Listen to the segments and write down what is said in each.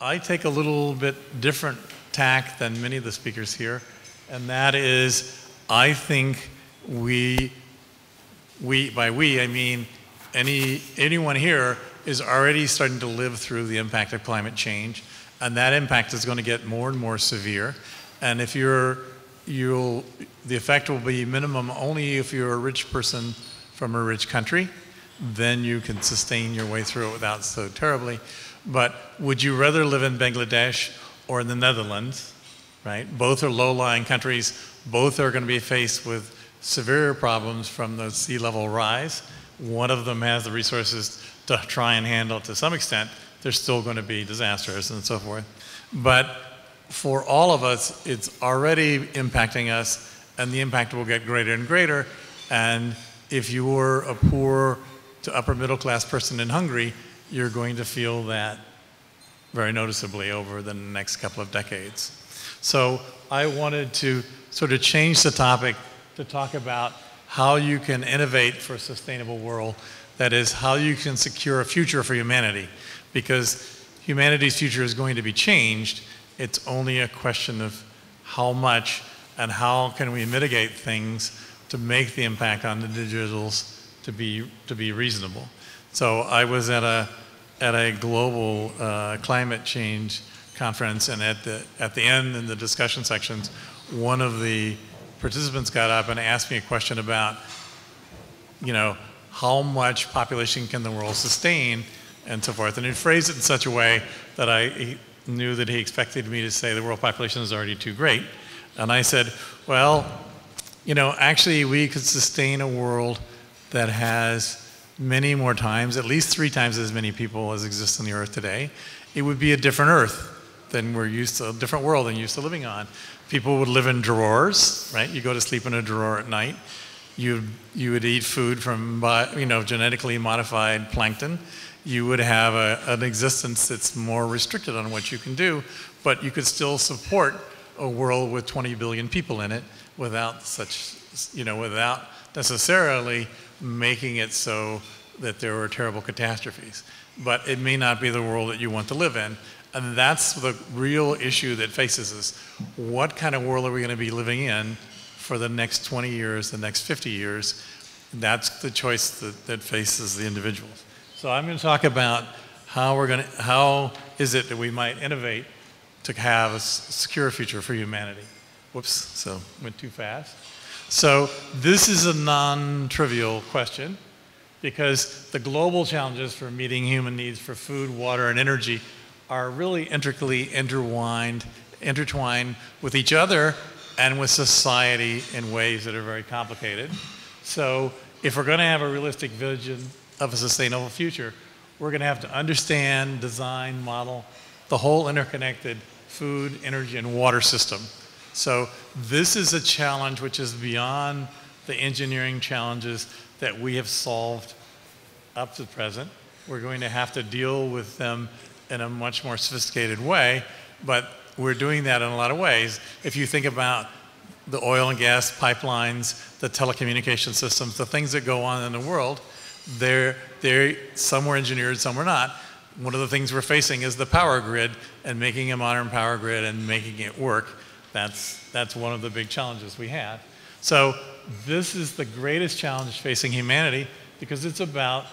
I take a little bit different tack than many of the speakers here, and that is, I think by we, I mean anyone here is already starting to live through the impact of climate change, and that impact is going to get more and more severe. And if the effect will be minimum only if you're a rich person from a rich country, then you can sustain your way through it without so terribly. But would you rather live in Bangladesh or in the Netherlands, right? Both are low-lying countries. Both are going to be faced with severe problems from the sea level rise. One of them has the resources to try and handle it to some extent. There's still going to be disasters and so forth. But for all of us, it's already impacting us, and the impact will get greater and greater. And if you were a poor to upper middle class person in Hungary, you're going to feel that very noticeably over the next couple of decades. So I wanted to sort of change the topic to talk about how you can innovate for a sustainable world. That is, how you can secure a future for humanity. Because humanity's future is going to be changed. It's only a question of how much and how can we mitigate things to make the impact on individuals to be reasonable. So I was at a global climate change conference, and at the end, in the discussion sections, one of the participants got up and asked me a question about, how much population can the world sustain, and so forth. And he phrased it in such a way that I knew that he expected me to say the world population is already too great. And I said, well, actually we could sustain a world that has many more times, at least 3 times as many people as exist on the Earth today. It would be a different Earth than we're used to, a different world than you're used to living on. People would live in drawers, right? You go to sleep in a drawer at night. You would eat food from genetically modified plankton. You would have an existence that's more restricted on what you can do, but you could still support a world with 20 billion people in it without without necessarily making it so that there were terrible catastrophes. But it may not be the world that you want to live in. And that's the real issue that faces us. What kind of world are we going to be living in for the next 20 years, the next 50 years? That's the choice that faces the individuals. So I'm going to talk about how is it that we might innovate to have a secure future for humanity. Whoops, so went too fast. So this is a non-trivial question, because the global challenges for meeting human needs for food, water, and energy are really intricately intertwined with each other and with society in ways that are very complicated. So if we're going to have a realistic vision of a sustainable future, we're going to have to understand, design, model the whole interconnected food, energy, and water system. So this is a challenge which is beyond the engineering challenges that we have solved up to the present. We're going to have to deal with them in a much more sophisticated way, but we're doing that in a lot of ways. If you think about the oil and gas pipelines, the telecommunication systems, the things that go on in the world, some were engineered, some were not. One of the things we're facing is the power grid, and making a modern power grid and making it work. That's one of the big challenges we have. So this is the greatest challenge facing humanity, because it's about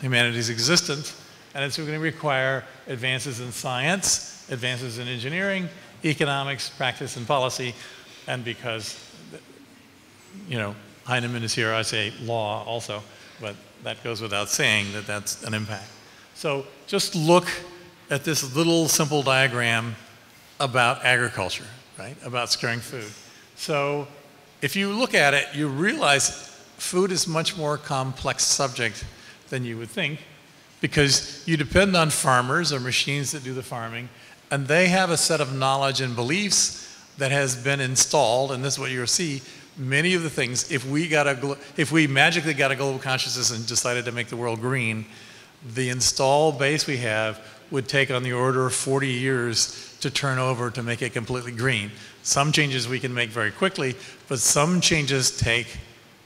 humanity's existence, and it's going to require advances in science, advances in engineering, economics, practice, and policy. And because, Heinemann is here, I say law also, but that goes without saying that that's an impact. So just look at this little simple diagram about agriculture, right? About securing food. So if you look at it, you realize food is much more complex subject than you would think, because you depend on farmers or machines that do the farming, and they have a set of knowledge and beliefs that has been installed, and this is what you'll see. Many of the things, if we magically got a global consciousness and decided to make the world green, the installed base we have would take on the order of 40 years to turn over to make it completely green. Some changes we can make very quickly, but some changes take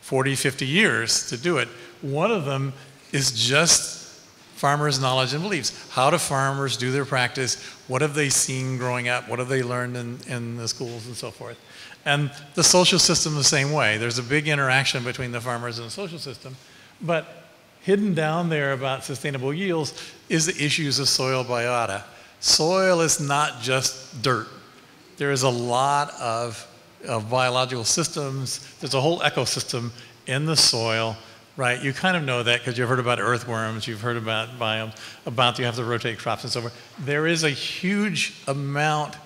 40, 50 years to do it. One of them is just farmers' knowledge and beliefs. How do farmers do their practice? What have they seen growing up? What have they learned in the schools and so forth? And the social system the same way. There's a big interaction between the farmers and the social system, but hidden down there about sustainable yields is the issues of soil biota. Soil is not just dirt. There is a lot of biological systems. There's a whole ecosystem in the soil, right? You kind of know that because you've heard about earthworms, you've heard about biomes, about you have to rotate crops and so forth. There is a huge amount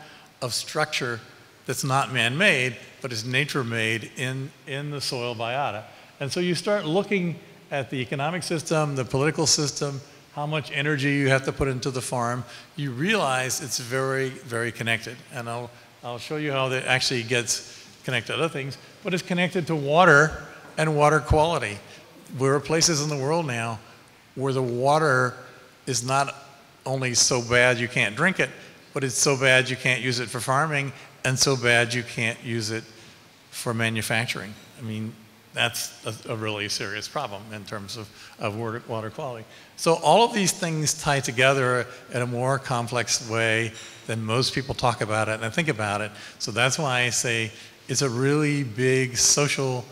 of structure that's not man-made, but is nature-made in the soil biota. And so you start looking at the economic system, the political system, how much energy you have to put into the farm. You realize it's very, very connected. And I'll show you how that actually gets connected to other things, but it's connected to water and water quality. There are places in the world now where the water is not only so bad you can't drink it, but it's so bad you can't use it for farming, and so bad you can't use it for manufacturing. I mean, that's a really serious problem in terms of water quality. So all of these things tie together in a more complex way than most people talk about it and think about it. So that's why I say it's a really big social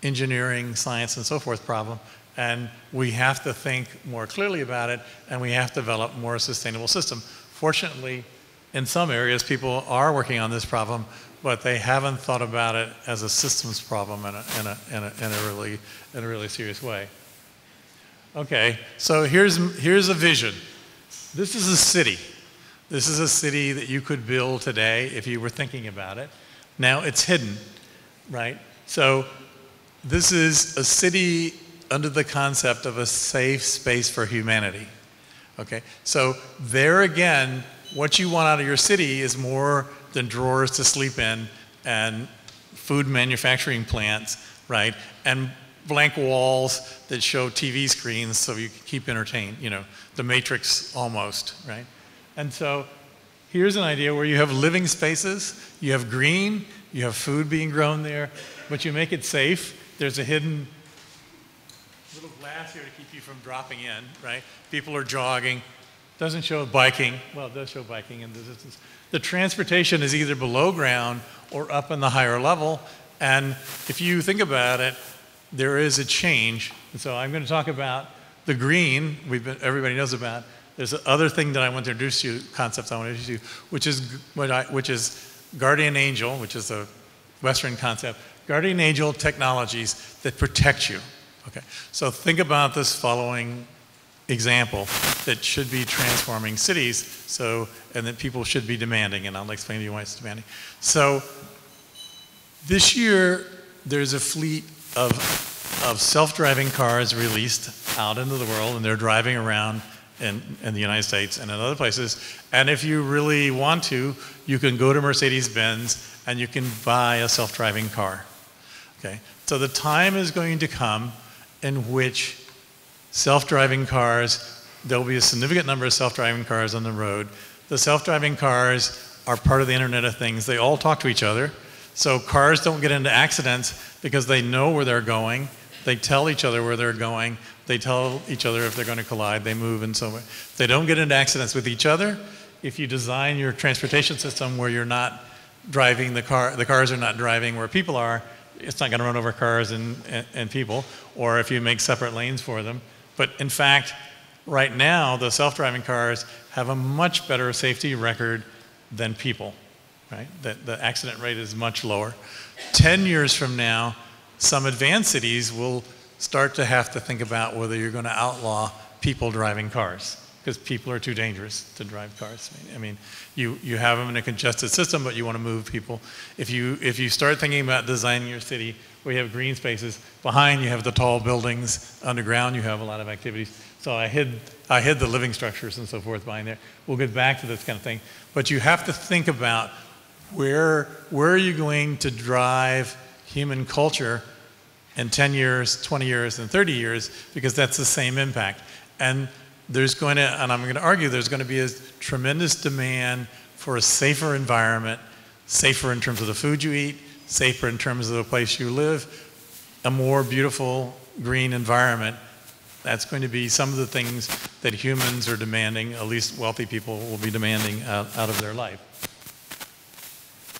engineering, science, and so forth problem. And we have to think more clearly about it, and we have to develop more sustainable system. Fortunately, in some areas, people are working on this problem, but they haven't thought about it as a systems problem in a really serious way. Okay, so here's a vision. This is a city. This is a city that you could build today if you were thinking about it. Now it's hidden, right? So this is a city under the concept of a safe space for humanity. Okay, so there again, what you want out of your city is more than drawers to sleep in and food manufacturing plants, right? And blank walls that show TV screens so you can keep entertained, you know, the Matrix almost, right? And so here's an idea where you have living spaces, you have green, you have food being grown there, but you make it safe. There's a hidden little glass here to keep you from dropping in, right? People are jogging. Doesn't show biking. Well, it does show biking in the distance. The transportation is either below ground or up in the higher level. And if you think about it, there is a change. And so I'm going to talk about the green, everybody knows about. There's another thing that I want to introduce you, concept I want to introduce you, which is Guardian Angel, which is a Western concept. Guardian Angel technologies that protect you. Okay, so think about this following example that should be transforming cities, and that people should be demanding, and I'll explain to you why it's demanding. So this year, there's a fleet of self-driving cars released out into the world, and they're driving around in the United States and in other places. And if you really want to, you can go to Mercedes-Benz and you can buy a self-driving car. Okay, so the time is going to come in which self-driving cars, there'll be a significant number of self-driving cars on the road. The self-driving cars are part of the Internet of Things. They all talk to each other. So cars don't get into accidents because they know where they're going. They tell each other where they're going. They tell each other if they're going to collide. They move in some way. They don't get into accidents with each other. If you design your transportation system where you're not driving the cars are not driving where people are, it's not going to run over cars and people, or if you make separate lanes for them. But in fact, right now, the self-driving cars have a much better safety record than people, right? The accident rate is much lower. 10 years from now, some advanced cities will start to have to think about whether you're going to outlaw people driving cars, because people are too dangerous to drive cars. I mean, you have them in a congested system, but you want to move people. If you start thinking about designing your city where you have green spaces, behind you have the tall buildings, underground you have a lot of activities. So I hid the living structures and so forth behind there. We'll get back to this kind of thing. But you have to think about where are you going to drive human culture in 10 years, 20 years, and 30 years, because that's the same impact. And I'm going to argue there's going to be a tremendous demand for a safer environment, safer in terms of the food you eat, safer in terms of the place you live, a more beautiful green environment That's going to be some of the things that humans are demanding, at least wealthy people will be demanding out of their life.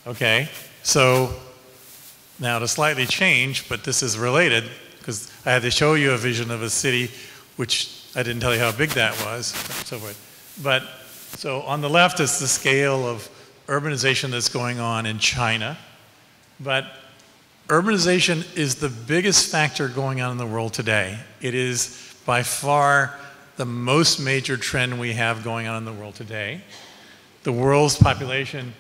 Okay, so now to slightly change, but this is related, because I had to show you a vision of a city, which I didn't tell you how big that was, and so forth. But, so on the left is the scale of urbanization that's going on in China. But urbanization is the biggest factor going on in the world today. It is by far the most major trend we have going on in the world today. The world's population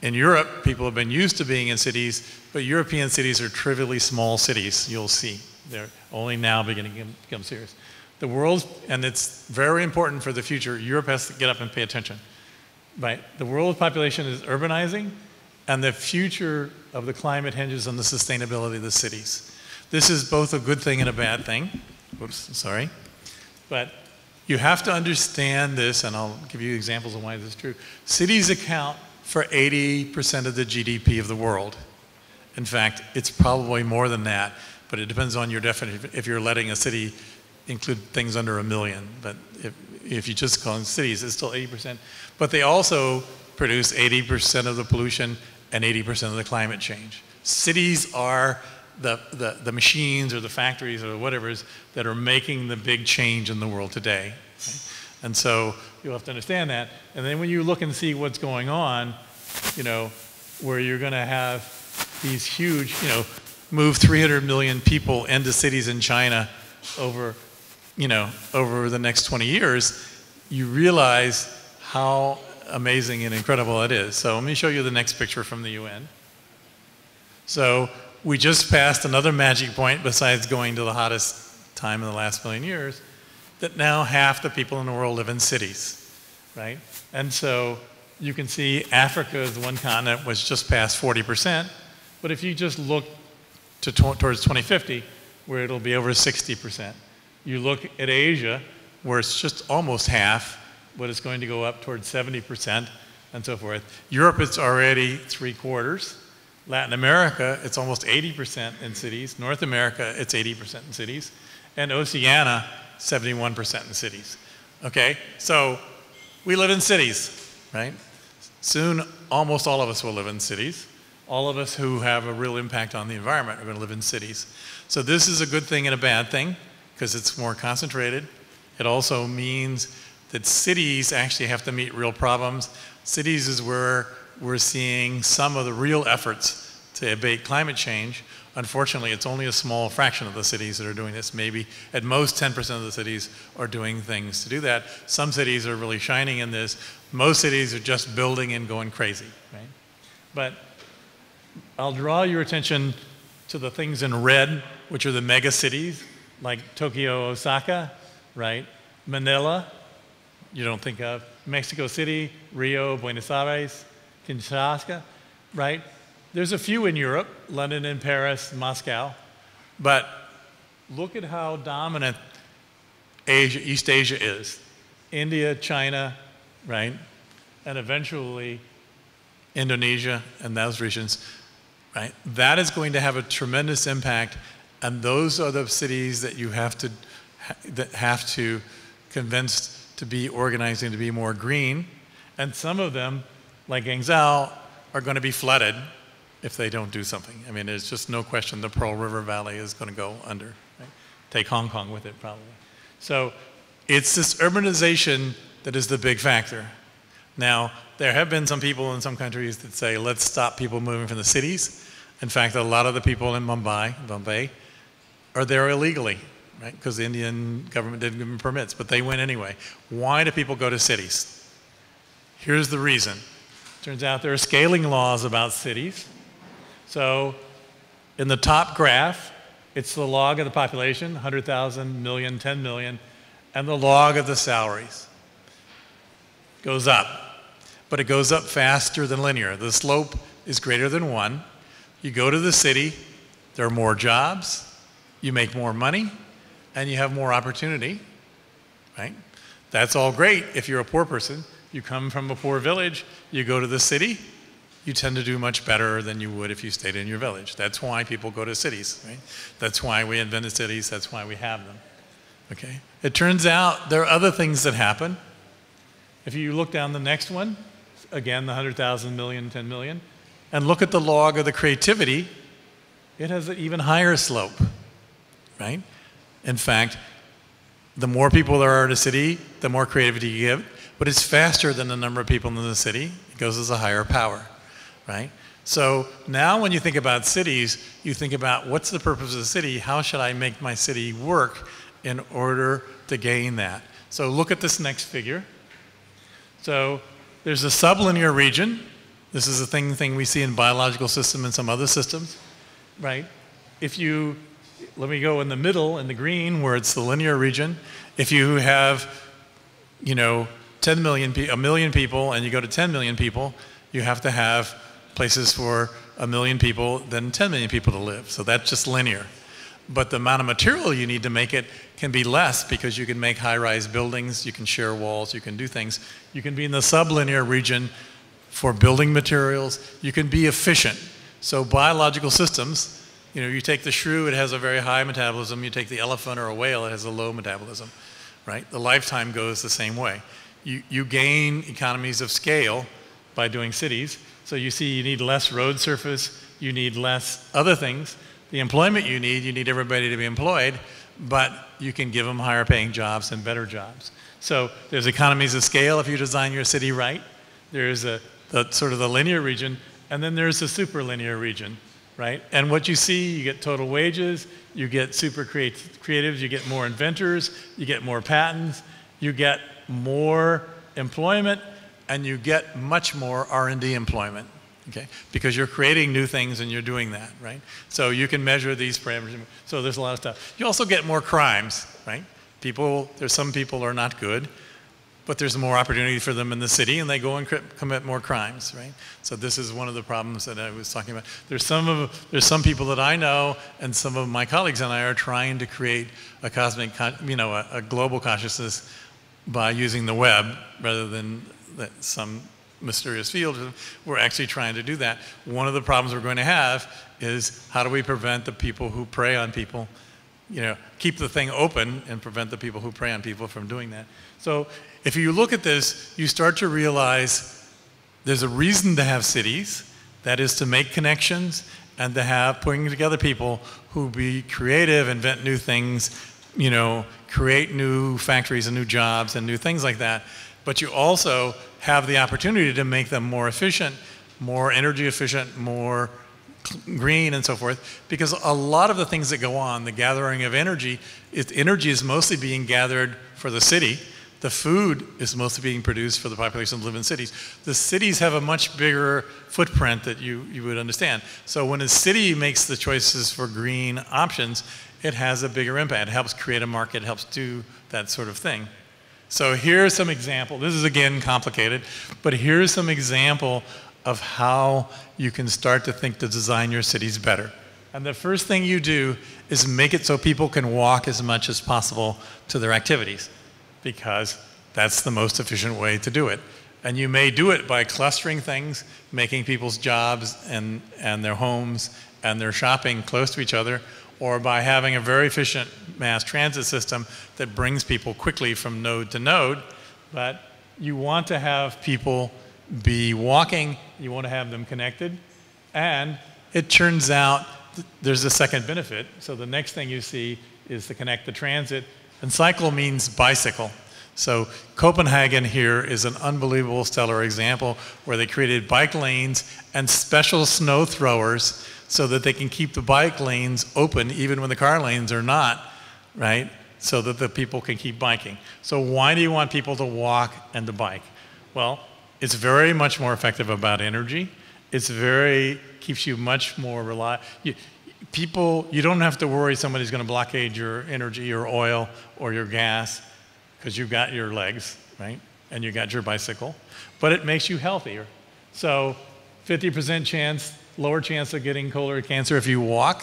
in Europe, people have been used to being in cities, but European cities are trivially small cities, you'll see. They're only now beginning to become serious. The world's, and it's very important for the future, Europe has to get up and pay attention. Right? The world's population is urbanizing, and the future of the climate hinges on the sustainability of the cities. This is both a good thing and a bad thing. Whoops, sorry. But you have to understand this, and I'll give you examples of why this is true. Cities account for 80% of the GDP of the world. In fact, it's probably more than that, but it depends on your definition. If you're letting a city include things under 1 million, but if you just call them cities, it's still 80%. But they also produce 80% of the pollution and 80% of the climate change. Cities are the machines or the factories or whatever that are making the big change in the world today. Okay? And so you'll have to understand that. And then when you look and see what's going on, you know, where you're going to have these huge, you know, move 300 million people into cities in China over, you know, over the next 20 years, you realize how amazing and incredible it is. So let me show you the next picture from the UN. So we just passed another magic point besides going to the hottest time in the last million years, that now half the people in the world live in cities, right? And so you can see Africa is the one continent which just passed 40%, but if you just look towards 2050, where it'll be over 60%. You look at Asia, where it's just almost half, but it's going to go up towards 70% and so forth. Europe, it's already 3/4. Latin America, it's almost 80% in cities. North America, it's 80% in cities. And Oceania, 71% in cities. Okay, so we live in cities, right? Soon, almost all of us will live in cities. All of us who have a real impact on the environment are going to live in cities. So this is a good thing and a bad thing, because it's more concentrated. It also means that cities actually have to meet real problems. Cities is where we're seeing some of the real efforts to abate climate change. Unfortunately, it's only a small fraction of the cities that are doing this. Maybe at most 10% of the cities are doing things to do that. Some cities are really shining in this. Most cities are just building and going crazy, right? But I'll draw your attention to the things in red, which are the mega cities, like Tokyo, Osaka, right? Manila, you don't think of. Mexico City, Rio, Buenos Aires, Kinshasa, right? There's a few in Europe, London and Paris, Moscow, but look at how dominant Asia, East Asia is. India, China, right? And eventually Indonesia and those regions, right? That is going to have a tremendous impact, and those are the cities that you have to convince to be organizing to be more green. And some of them, like Guangzhou, are going to be flooded if they don't do something. I mean, there's just no question the Pearl River Valley is going to go under. Right? Take Hong Kong with it, probably. So it's this urbanization that is the big factor. Now, there have been some people in some countries that say, let's stop people moving from the cities. In fact, a lot of the people in Bombay are there illegally, right? Because the Indian government didn't give them permits, but they went anyway. Why do people go to cities? Here's the reason. Turns out there are scaling laws about cities. So in the top graph, it's the log of the population, 100,000, million, 10 million, and the log of the salaries. Goes up, but it goes up faster than linear. The slope is greater than 1. You go to the city, there are more jobs, you make more money, and you have more opportunity, right? That's all great if you're a poor person. You come from a poor village, you go to the city, you tend to do much better than you would if you stayed in your village. That's why people go to cities, right? That's why we invented cities, that's why we have them. Okay? It turns out there are other things that happen. If you look down the next one, again, the 100,000, million, 10 million, and look at the log of the creativity, it has an even higher slope, right? In fact, the more people there are in a city, the more creativity you give, but it's faster than the number of people in the city. It goes as a higher power, right? So now when you think about cities, you think about what's the purpose of the city? How should I make my city work in order to gain that? So look at this next figure. So there's a sublinear region. This is a thing we see in biological systems and some other systems, right? Let me go in the middle, in the green, where it's the linear region. If you have, 1 million people, and you go to 10 million people, you have to have places for 1 million people, then 10 million people to live. So that's just linear. But the amount of material you need to make it can be less because you can make high-rise buildings, you can share walls, you can do things. You can be in the sublinear region for building materials. You can be efficient. So biological systems, you take the shrew, it has a very high metabolism. You take the elephant or a whale, it has a low metabolism, right? The lifetime goes the same way. You gain economies of scale by doing cities. So you see you need less road surface, you need less other things. The employment you need everybody to be employed, but you can give them higher paying jobs and better jobs. So there's economies of scale if you design your city right. There's the sort of the linear region, and then there's the superlinear region, right? And what you see, you get total wages, you get super creatives, you get more inventors, you get more patents, you get more employment, and you get much more R&D employment, okay? Because you're creating new things and you're doing that, right? So you can measure these parameters. So there's a lot of stuff. You also get more crimes, right? There's some people are not good, but there's more opportunity for them in the city and they go and commit more crimes, right? So this is one of the problems that I was talking about. There's some people that I know and some of my colleagues and I are trying to create a cosmic, a global consciousness by using the web rather than some mysterious field. We're actually trying to do that. One of the problems we're going to have is how do we prevent the people who prey on people, keep the thing open and prevent the people who prey on people from doing that. So if you look at this, you start to realize there's a reason to have cities, that is to make connections and to have putting together people who be creative, invent new things, create new factories and new jobs and new things like that. But you also have the opportunity to make them more efficient, more energy efficient, more green and so forth, because a lot of the things that go on, the gathering of energy is mostly being gathered for the city. The food is mostly being produced for the population that live in cities. The cities have a much bigger footprint that you would understand. So when a city makes the choices for green options, it has a bigger impact. It helps create a market, it helps do that sort of thing. So here's some example. This is again complicated, but here's some example of how you can start to think to design your cities better. And the first thing you do is make it so people can walk as much as possible to their activities, because that's the most efficient way to do it. And you may do it by clustering things, making people's jobs and their homes and their shopping close to each other, or by having a very efficient mass transit system that brings people quickly from node to node. But you want to have people be walking, you want to have them connected, and it turns out there's a second benefit. So the next thing you see is to connect the transit, and cycle means bicycle. So Copenhagen here is an unbelievable stellar example where they created bike lanes and special snow throwers so that they can keep the bike lanes open even when the car lanes are not, right? So that the people can keep biking. So why do you want people to walk and to bike? Well, it's very much more effective about energy. Keeps you much more reliable. You don't have to worry somebody's going to blockade your energy or oil or your gas because you've got your legs, right? And you got your bicycle. But it makes you healthier. So 50% lower chance of getting colorectal cancer if you walk,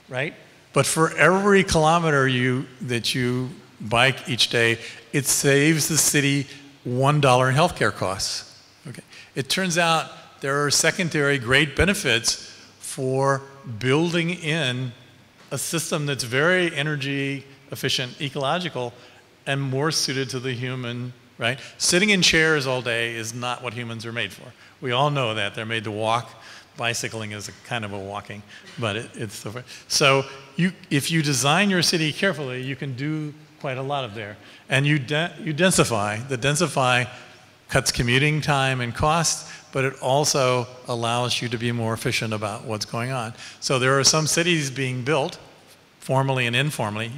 right? But for every kilometer that you bike each day, it saves the city $1 in healthcare costs. Okay. It turns out there are secondary great benefits for building in a system that's very energy efficient, ecological, and more suited to the human, right? Sitting in chairs all day is not what humans are made for. We all know that. They're made to walk. Bicycling is a kind of a walking, but it's the way. So if you design your city carefully, you can do quite a lot of there. And you densify. The densify cuts commuting time and cost, but it also allows you to be more efficient about what's going on. So there are some cities being built, formally and informally.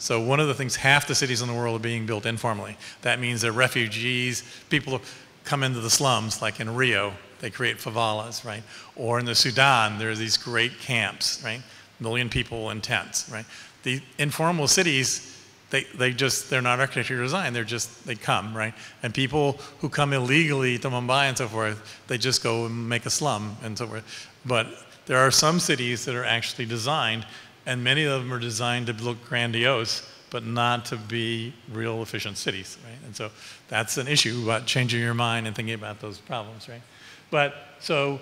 So one of the things, half the cities in the world are being built informally. That means that refugees, people come into the slums, like in Rio, they create favelas, right? Or in the Sudan, there are these great camps, right? 1 million people in tents, right? The informal cities, they're not architecture design, they come, right? And people who come illegally to Mumbai and so forth, they just go and make a slum and so forth. But there are some cities that are actually designed, and many of them are designed to look grandiose, but not to be real efficient cities, right? And so that's an issue about changing your mind and thinking about those problems, right? But so,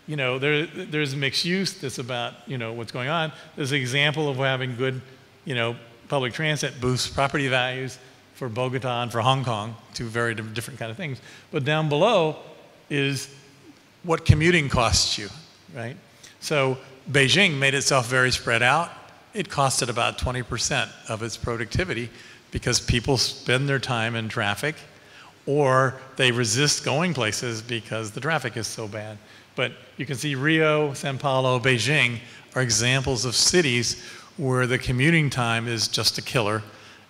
there's mixed use. That's about, what's going on. There's an example of having good, public transit boosts property values for Bogota and for Hong Kong, two very different kind of things. But down below is what commuting costs you, right? So Beijing made itself very spread out. It costed about 20% of its productivity because people spend their time in traffic, or they resist going places because the traffic is so bad. But you can see Rio, Sao Paulo, Beijing are examples of cities where the commuting time is just a killer.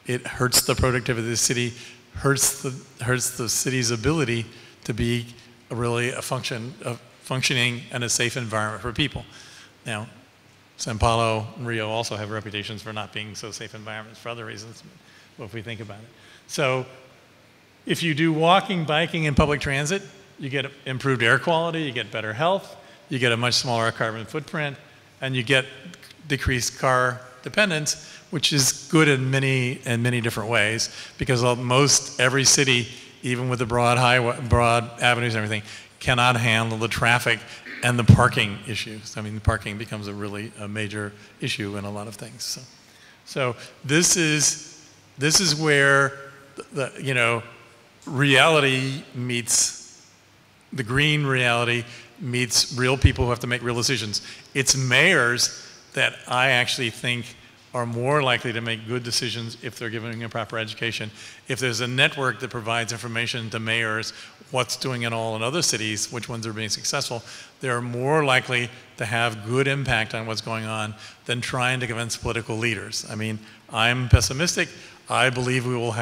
It hurts the productivity of the city, hurts the city's ability to be really a functioning and a safe environment for people. Now, Sao Paulo and Rio also have reputations for not being so safe environments for other reasons, if we think about it. So if you do walking, biking, and public transit, you get improved air quality, you get better health, you get a much smaller carbon footprint, and you get decreased car dependence, which is good in many different ways, because every city, even with the broad avenues and everything, cannot handle the traffic and the parking issues. I mean, the parking becomes a major issue in a lot of things. So this is where the reality meets the green reality meets real people who have to make real decisions. It's mayors that I actually think are more likely to make good decisions if they're given a proper education. If there's a network that provides information to mayors, what's doing it all in other cities, which ones are being successful, they're more likely to have good impact on what's going on than trying to convince political leaders. I mean, I'm pessimistic. I believe we'll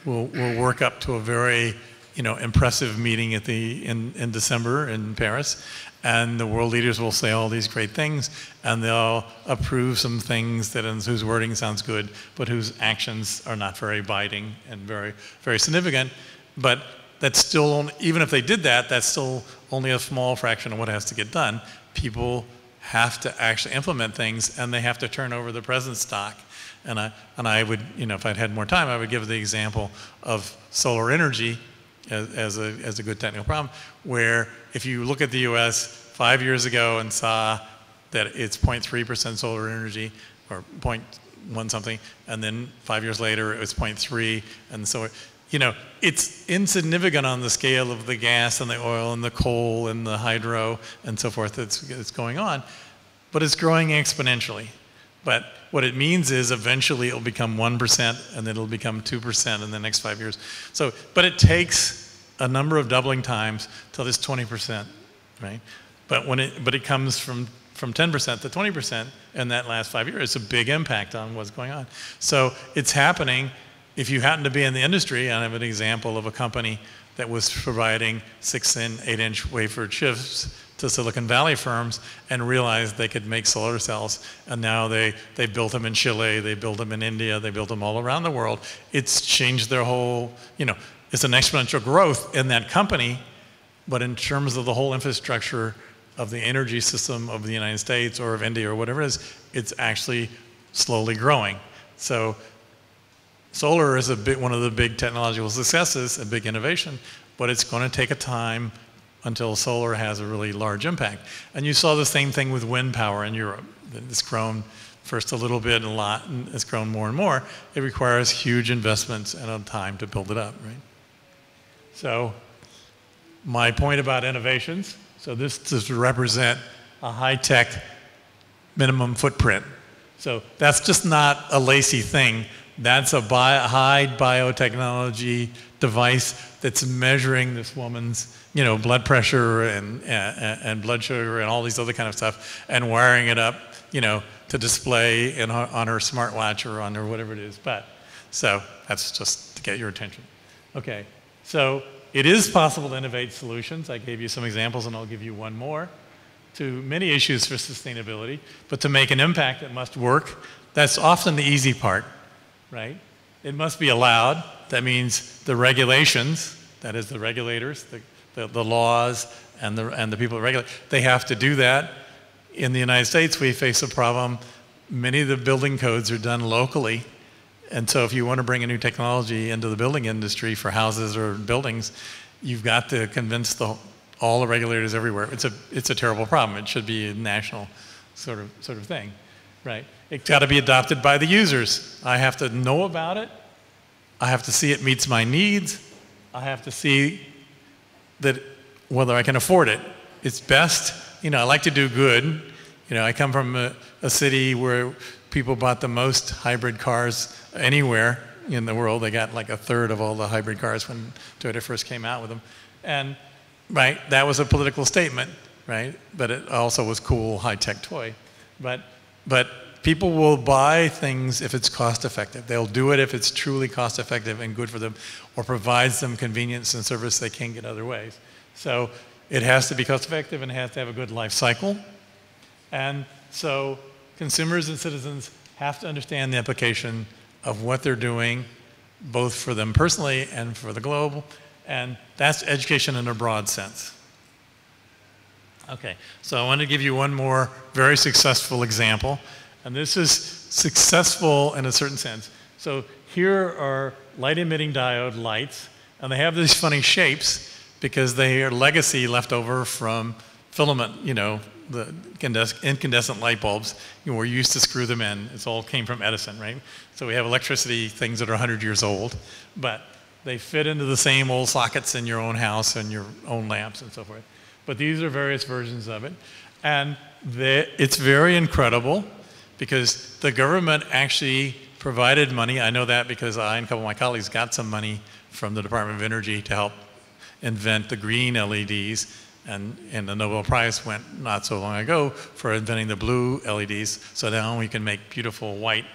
work up to a very impressive meeting in December in Paris, and the world leaders will say all these great things, and they'll approve some things whose wording sounds good, but whose actions are not very biting and very, very significant. But that's still, even if they did that, that's still only a small fraction of what has to get done. People have to actually implement things, and they have to turn over the present stock. And I would, if I'd had more time, I would give the example of solar energy as a good technical problem, where if you look at the US 5 years ago and saw that it's 0.3% solar energy, or 0.1 something, and then 5 years later it was 0.3, and so it's insignificant on the scale of the gas and the oil and the coal and the hydro and so forth that's going on, but it's growing exponentially. But what it means is eventually it'll become 1%, and then it'll become 2% in the next 5 years. So, but it takes a number of doubling times till it's 20%, right? But it comes from 10% to 20% in that last 5 years. It's a big impact on what's going on. So it's happening. If you happen to be in the industry, and I have an example of a company that was providing 6- and 8-inch wafer chips to Silicon Valley firms and realized they could make solar cells, and now they built them in Chile, they built them in India, they built them all around the world. It's changed their whole, it's an exponential growth in that company, but in terms of the whole infrastructure of the energy system of the United States or of India or whatever it is, it's actually slowly growing. So solar is one of the big technological successes, a big innovation, but it's going to take a time until solar has a really large impact. And you saw the same thing with wind power in Europe. It's grown first a little bit and a lot, and it's grown more and more. It requires huge investments and time to build it up, right? So my point about innovations, so this does represent a high-tech minimum footprint. So that's just not a lacy thing. That's a high biotechnology device that's measuring this woman's, blood pressure and blood sugar and all these other kind of stuff, and wiring it up, to display on her smartwatch or on her whatever it is. So that's just to get your attention. Okay, so it is possible to innovate solutions. I gave you some examples, and I'll give you one more, to many issues for sustainability. But to make an impact, it must work. That's often the easy part, right? It must be allowed. That means the regulations, that is the regulators, the laws, and the people that regulate, they have to do that. In the United States, we face a problem. Many of the building codes are done locally. And so if you want to bring a new technology into the building industry for houses or buildings, you've got to convince all the regulators everywhere. It's a terrible problem. It should be a national sort of thing, right? It's got to be adopted by the users. I have to know about it. I have to see it meets my needs. I have to see that whether I can afford it. It's best, I like to do good. I come from a city where people bought the most hybrid cars anywhere in the world. They got like a third of all the hybrid cars when Toyota first came out with them. And right, that was a political statement, right? But it also was cool, high-tech toy. But people will buy things if it's cost-effective. They'll do it if it's truly cost-effective and good for them, or provides them convenience and service they can't get other ways. So it has to be cost-effective, and it has to have a good life cycle. And so consumers and citizens have to understand the implication of what they're doing, both for them personally and for the globe. And that's education in a broad sense. Okay, so I want to give you one more very successful example. And this is successful in a certain sense. So here are light-emitting diode lights, and they have these funny shapes because they are legacy left over from filament, the incandescent light bulbs. We're used to screw them in. It all came from Edison, right? So we have electricity things that are 100 years old, but they fit into the same old sockets in your own house and your own lamps and so forth. But these are various versions of it. And it's very incredible because the government actually provided money. I know that because I and a couple of my colleagues got some money from the Department of Energy to help invent the green LEDs. And the Nobel Prize went not so long ago for inventing the blue LEDs. So now we can make beautiful white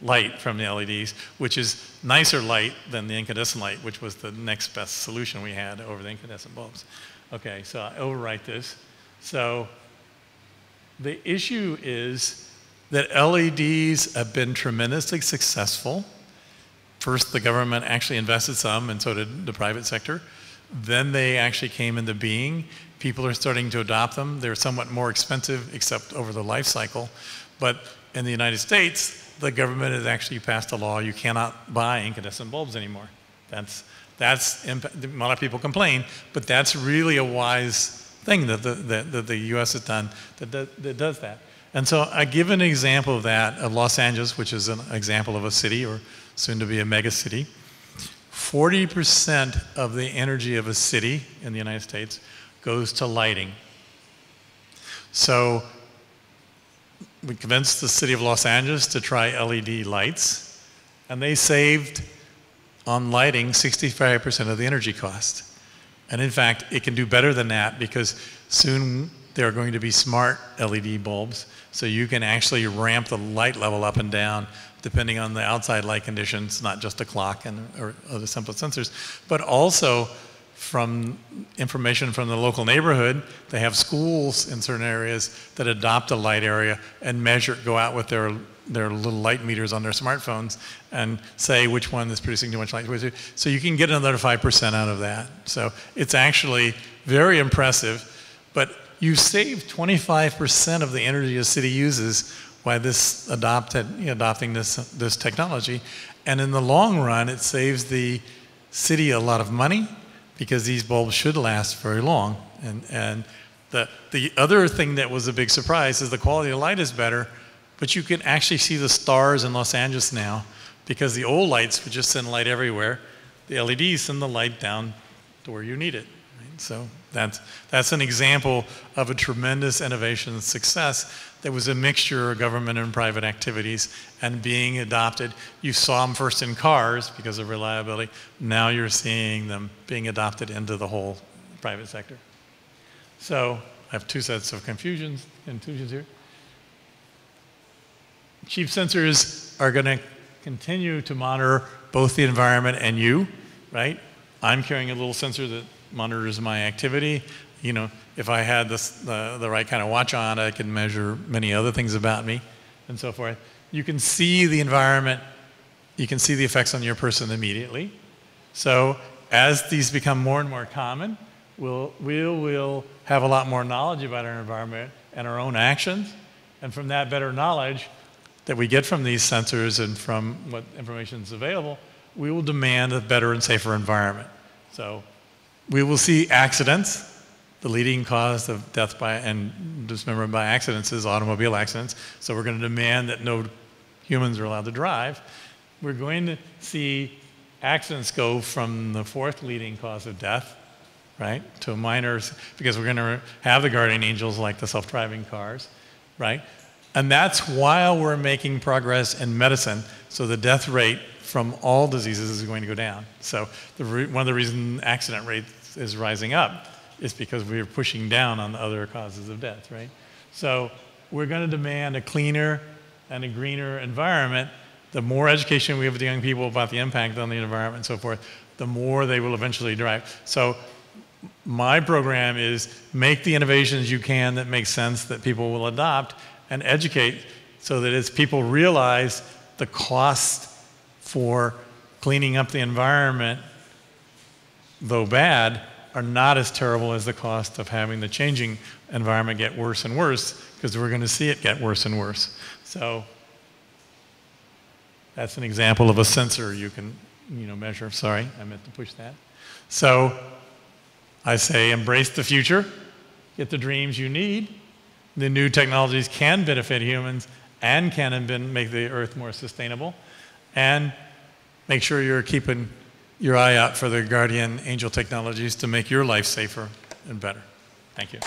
light from the LEDs, which is nicer light than the incandescent light, which was the next best solution we had over the incandescent bulbs. Okay, so I overwrite this. So the issue is that LEDs have been tremendously successful. First, the government actually invested some, and so did the private sector. Then they actually came into being. People are starting to adopt them. They're somewhat more expensive, except over the life cycle. But in the United States, the government has actually passed a law you cannot buy incandescent bulbs anymore. A lot of people complain, but that's really a wise thing that the U.S. has done that does that. And so I give an example of that, of Los Angeles, which is an example of a city, or soon to be a mega city. 40% of the energy of a city in the United States goes to lighting. So we convinced the city of Los Angeles to try LED lights, and they saved on lighting 65% of the energy cost. And in fact, it can do better than that because soon there are going to be smart LED bulbs, so you can actually ramp the light level up and down depending on the outside light conditions, not just a clock or other simple sensors, but also from information from the local neighborhood. They have schools in certain areas that adopt a light area and go out with their little light meters on their smartphones and say which one is producing too much light. So you can get another 5% out of that. So it's actually very impressive, but you save 25% of the energy a city uses by adopting this technology. And in the long run, it saves the city a lot of money because these bulbs should last very long. And the other thing that was a big surprise is the quality of light is better, but you can actually see the stars in Los Angeles now because the old lights would just send light everywhere. The LEDs send the light down to where you need it. Right? So that's an example of a tremendous innovation and success that was a mixture of government and private activities and being adopted. You saw them first in cars because of reliability. Now you're seeing them being adopted into the whole private sector. So I have two sets of conclusions here. Cheap sensors are going to continue to monitor both the environment and you, right? I'm carrying a little sensor that monitors my activity. You know, if I had the right kind of watch on, I can measure many other things about me and so forth. You can see the environment. You can see the effects on your person immediately. So as these become more and more common, we'll have a lot more knowledge about our environment and our own actions. And from that better knowledge that we get from these sensors and from what information is available, we will demand a better and safer environment. So we will see accidents. The leading cause of death and dismemberment by accidents is automobile accidents. So we're going to demand that no humans are allowed to drive. We're going to see accidents go from the fourth leading cause of death, right, to minors, because we're going to have the guardian angels like the self-driving cars, right? And that's while we're making progress in medicine, so the death rate from all diseases is going to go down. So one of the reasons accident rate is rising up is because we're pushing down on the other causes of death, right? So we're going to demand a cleaner and a greener environment. The more education we have with the young people about the impact on the environment and so forth, the more they will eventually drive. So my program is make the innovations you can that make sense that people will adopt and educate so that as people realize the cost for cleaning up the environment, though bad, are not as terrible as the cost of having the changing environment get worse and worse, because we're going to see it get worse and worse. So that's an example of a sensor you can measure. Sorry, I meant to push that. So I say embrace the future, get the dreams you need. The new technologies can benefit humans and can make the earth more sustainable. And make sure you're keeping your eye out for the guardian angel technologies to make your life safer and better. Thank you.